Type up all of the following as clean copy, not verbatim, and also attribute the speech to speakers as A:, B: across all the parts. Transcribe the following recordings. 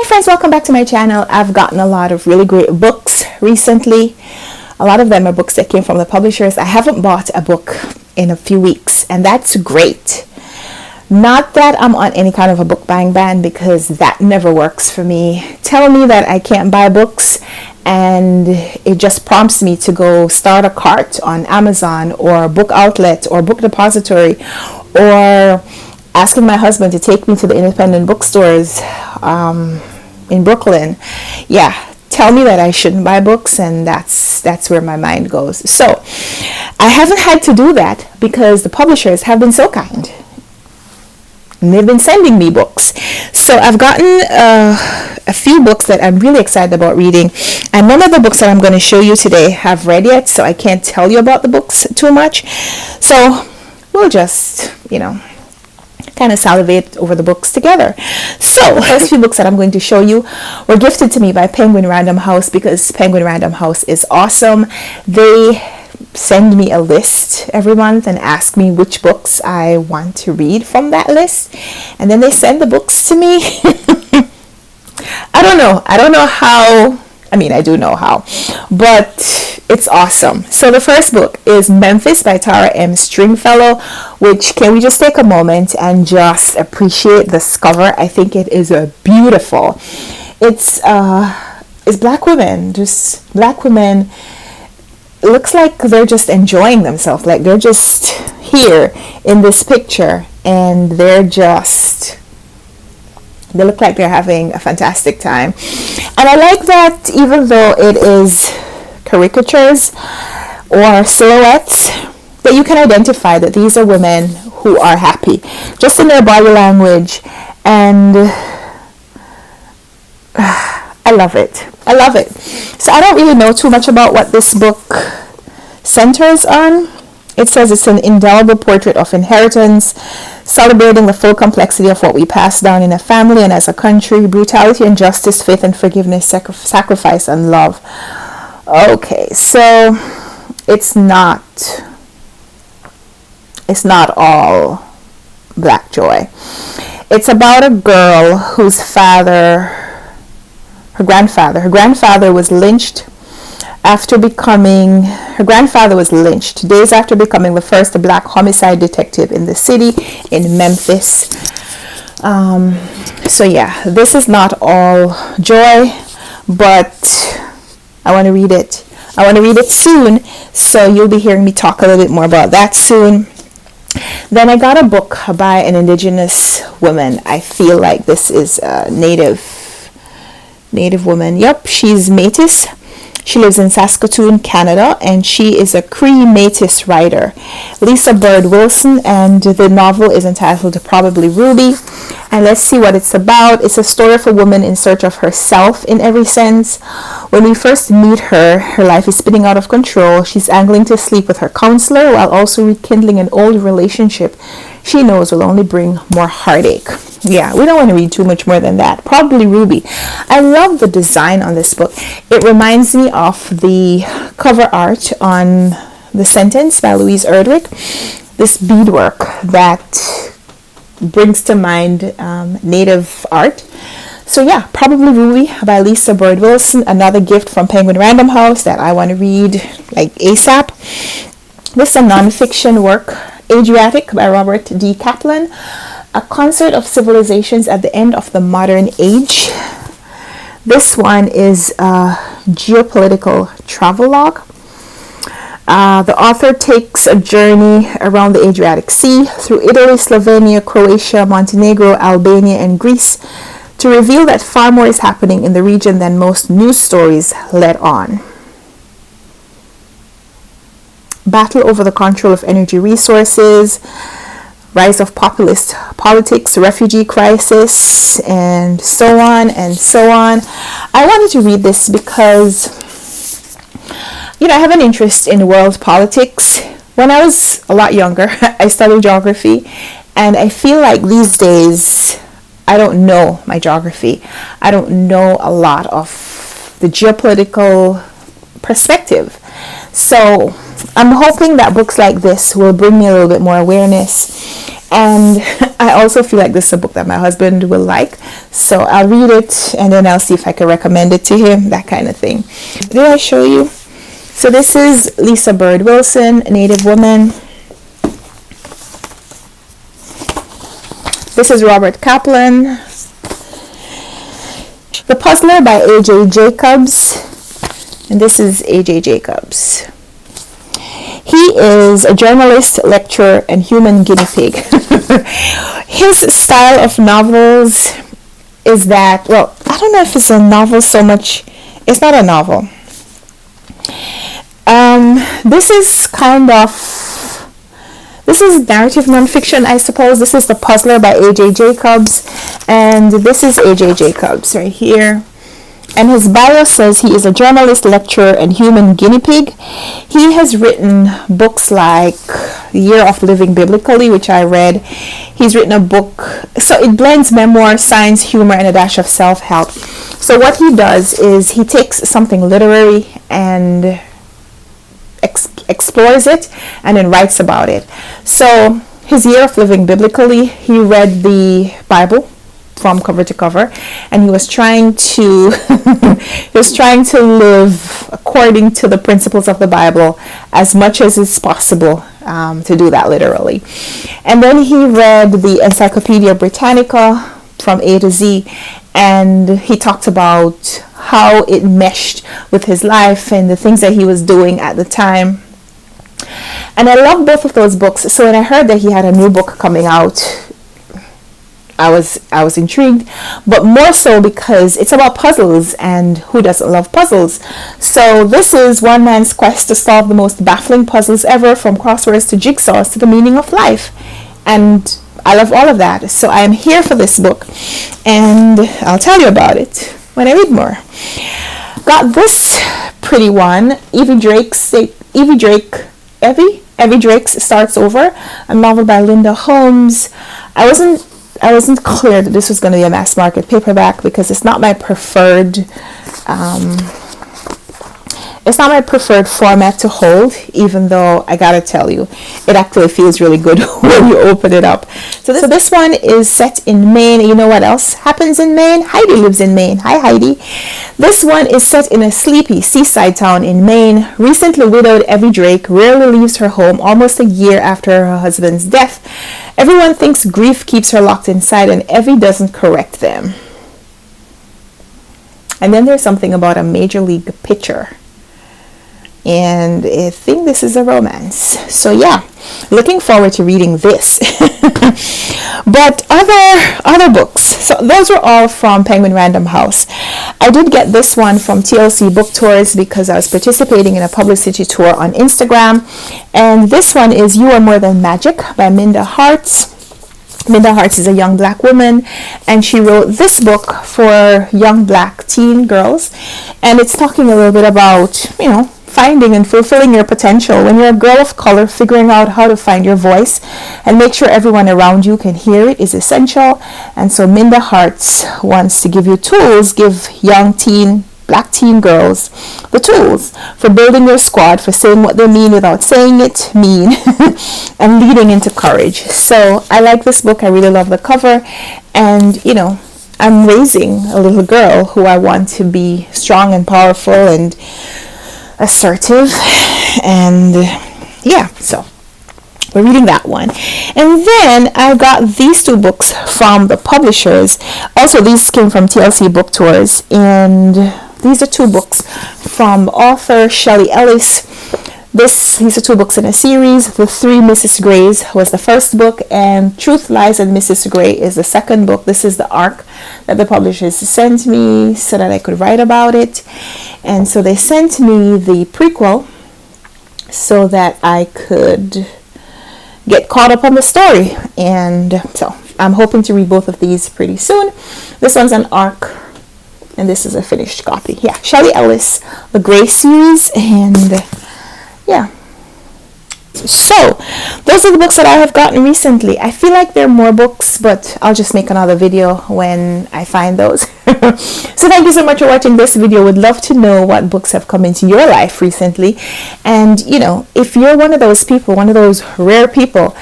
A: friends, welcome back to my channel. I've gotten a lot of really great books recently. A lot of them are books that came from the publishers. I haven't bought a book in a few weeks, and that's great. Not that I'm on any kind of a book buying ban, because that never works for me. Tell me that I can't buy books and it just prompts me to go start a cart on Amazon or Book Outlet or Book Depository, or asking my husband to take me to the independent bookstores in Brooklyn. Yeah, tell me that I shouldn't buy books, and that's where my mind goes. So I haven't had to do that because the publishers have been so kind. And they've been sending me books. So I've gotten a few books that I'm really excited about reading. And none of the books that I'm going to show you today have read yet, so I can't tell you about the books too much. So we'll just, kind of salivate over the books together. So the first few books that I'm going to show you were gifted to me by Penguin Random House, because Penguin Random House is awesome. They send me a list every month and ask me which books I want to read from that list, and then they send the books to me. I don't know how. I do know how, but it's awesome. So the first book is Memphis by Tara M. Stringfellow, which, can we just take a moment and just appreciate this cover? I think it is beautiful. It's black women, just black women. It looks like they're just enjoying themselves, like they're just here in this picture, and they look like they're having a fantastic time. And I like that even though it is caricatures or silhouettes, that you can identify that these are women who are happy, just in their body language. And I love it. So I don't really know too much about what this book centers on. It says it's an indelible portrait of inheritance, celebrating the full complexity of what we pass down in a family and as a country: brutality and justice, faith and forgiveness, sacrifice and love. Okay, so it's not all black joy. It's about a girl whose her grandfather was lynched days after becoming the first black homicide detective in the city in Memphis. So yeah, this is not all joy, but I want to read it. I want to read it soon, so you'll be hearing me talk a little bit more about that soon. Then I got a book by an indigenous woman. I feel like this is a native woman. Yep, she's Métis. She lives in Saskatoon, Canada, and she is a Cree Métis writer, Lisa Bird Wilson, and the novel is entitled Probably Ruby. And let's see what it's about. It's a story of a woman in search of herself in every sense. When we first meet her, her life is spinning out of control. She's angling to sleep with her counselor while also rekindling an old relationship she knows will only bring more heartache. Yeah, we don't want to read too much more than that. Probably Ruby. I love the design on this book. It reminds me of the cover art on The Sentence by Louise Erdrich. This beadwork that brings to mind native art. So yeah, Probably Ruby by Lisa Bird Wilson. Another gift from Penguin Random House that I want to read like ASAP. This is a non-fiction work, Adriatic by Robert D. Kaplan. A concert of civilizations at the end of the modern age. This one is a Geopolitical Travelogue. The author takes a journey around the Adriatic Sea through Italy, Slovenia, Croatia, Montenegro, Albania, and Greece to reveal that far more is happening in the region than most news stories let on. Battle over the control of energy resources, rise of populist politics, refugee crisis, and so on and so on. I wanted to read this because, I have an interest in world politics. When I was a lot younger, I studied geography, and I feel like these days, I don't know my geography. I don't know a lot of the geopolitical perspective. So I'm hoping that books like this will bring me a little bit more awareness And I also feel like this is a book that my husband will like. So I'll read it and then I'll see if I can recommend it to him, that kind of thing. Did I show you? So this is Lisa Bird Wilson, a Native woman. This is Robert Kaplan. The Puzzler by A.J. Jacobs. And this is A.J. Jacobs. He is a journalist, lecturer, and human guinea pig. His style of novels is that, well, I don't know if it's a novel so much. It's not a novel. This is narrative nonfiction, I suppose. This is The Puzzler by A.J. Jacobs. And this is A.J. Jacobs right here. And his bio says he is a journalist, lecturer, and human guinea pig. He has written books like The Year of Living Biblically, which I read. He's written a book, so it blends memoir, science, humor, and a dash of self-help. So what he does is he takes something literary and explores it and then writes about it. So his Year of Living Biblically, he read the Bible from cover to cover, and he was trying to live according to the principles of the Bible as much as is possible, to do that literally. And then he read the Encyclopedia Britannica from A to Z, and he talked about how it meshed with his life and the things that he was doing at the time. And I love both of those books. So when I heard that he had a new book coming out, I was intrigued, but more so because it's about puzzles, and who doesn't love puzzles? So this is one man's quest to solve the most baffling puzzles ever, from crosswords to jigsaws to the meaning of life. And I love all of that. So I am here for this book, and I'll tell you about it when I read more. Got this pretty one, Evie Drake's Starts Over, a novel by Linda Holmes. I wasn't clear that this was going to be a mass market paperback because it's not my preferred format to hold, even though I gotta tell you, it actually feels really good when you open it up. So this one is set in Maine. You know what else happens in Maine? Heidi lives in Maine. Hi, Heidi. This one is set in a sleepy seaside town in Maine. Recently widowed Evie Drake rarely leaves her home almost a year after her husband's death. Everyone thinks grief keeps her locked inside, and Evie doesn't correct them. And then there's something about a major league pitcher. And I think this is a romance. So yeah, looking forward to reading this. But other books. So those were all from Penguin Random House. I did get this one from TLC Book Tours because I was participating in a publicity tour on Instagram. And this one is You Are More Than Magic by Minda Harts. Minda Harts is a young black woman, and she wrote this book for young black teen girls. And it's talking a little bit about, finding and fulfilling your potential. When you're a girl of color, figuring out how to find your voice and make sure everyone around you can hear it is essential. And so Minda Harts wants to give you tools, give young black teen girls the tools for building your squad, for saying what they mean without saying it mean, and leading into courage. So I like this book. I really love the cover, and I'm raising a little girl who I want to be strong and powerful and assertive, and so we're reading that one. And then I got these two books from the publishers. Also, these came from TLC Book Tours, and these are two books from author Shelley Ellis. These are two books in a series. The Three Mrs. Grays was the first book, and Truth, Lies, and Mrs. Gray is the second book. This is the arc that the publishers sent me so that I could write about it. And so they sent me the prequel so that I could get caught up on the story. And so I'm hoping to read both of these pretty soon. This one's an arc, and this is a finished copy. Yeah, Shelley Ellis, the Gray series, and yeah. So those are the books that I have gotten recently. I feel like there are more books, but I'll just make another video when I find those. So thank you so much for watching this video. Would love to know what books have come into your life recently. And if you're one of those people, one of those rare people,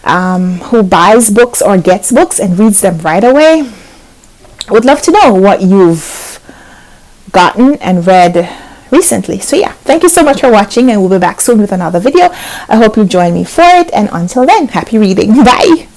A: who buys books or gets books and reads them right away. I would love to know what you've gotten and read recently. So yeah, thank you so much for watching, and we'll be back soon with another video. I hope you join me for it, and until then, happy reading. Bye.